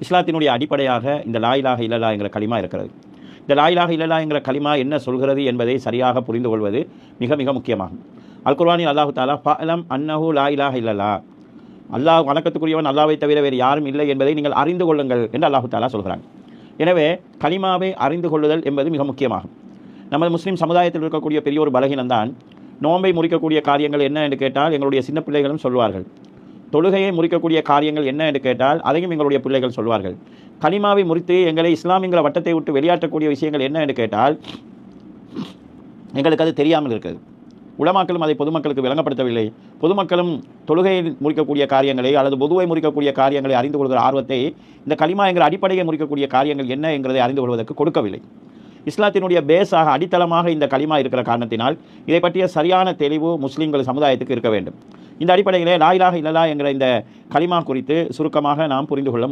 இஸ்லாத்தினுடைய அடிப்படையாக இந்த லா இலாஹ இல்லல்லாஹ் என்கிற கலிமா இருக்கிறது. இந்த லா இலாஹ இல்லல்லாஹ் என்கிற கலிமா என்ன சொல்கிறது என்பதை சரியாக புரிந்து கொள்வது மிக மிக முக்கியமாகும். அல் குர்ஆனில் அல்லாஹு தஆலா ஃபஅலம் அன்னஹு லா இலாஹ இல்லல்லாஹ், அல்லாஹ் வணக்கத்துக்குரியவன் அல்லாஹ்வை தவிர வேறு யாரும் இல்லை என்பதை நீங்கள் அறிந்து கொள்ளுங்கள் என்று அல்லாஹு தஆலா சொல்கிறாங்க. எனவே கலிமாவை அறிந்து கொள்ளுதல் என்பது மிக முக்கியமாகும். நமது முஸ்லீம் சமுதாயத்தில் இருக்கக்கூடிய பெரிய ஒரு பலகீனம்தான், நோன்பை முறிக்கக்கூடிய காரியங்கள் என்ன என்று கேட்டால் எங்களுடைய சின்ன பிள்ளைகளும் சொல்வார்கள். தொழுகையை முறிக்கக்கூடிய காரியங்கள் என்ன என்று கேட்டால் அதையும் எங்களுடைய பிள்ளைகள் சொல்வார்கள். கலிமாவை முறித்து எங்களை இஸ்லாமியங்கிற வட்டத்தை விட்டு வெளியாற்றக்கூடிய விஷயங்கள் என்ன என்று கேட்டால் எங்களுக்கு அது தெரியாமல் இருக்கிறது. உலமாக்களும் அதை பொதுமக்களுக்கு விளங்கப்படுத்தவில்லை. பொதுமக்களும் தொழுகையை முறிக்கக்கூடிய காரியங்களை அல்லது பொதுவை முறிக்கக்கூடிய காரியங்களை அறிந்து கொள்கிற ஆர்வத்தை இந்த கலிமா என்கிற அடிப்படையை முறிக்கக்கூடிய காரியங்கள் என்ன என்கிறதை அறிந்து கொள்வதற்கு கொடுக்கவில்லை. இஸ்லாத்தினுடைய பேஸாக அடித்தளமாக இந்த கலிமா இருக்கிற காரணத்தினால் இதை பற்றிய சரியான தெளிவு முஸ்லீம்கள் சமுதாயத்துக்கு இருக்க வேண்டும். இந்த அடிப்படையிலே லா இலாஹ இல்லல்லாஹ் என்கிற இந்த கலிமா குறித்து சுருக்கமாக நாம் புரிந்து கொள்ள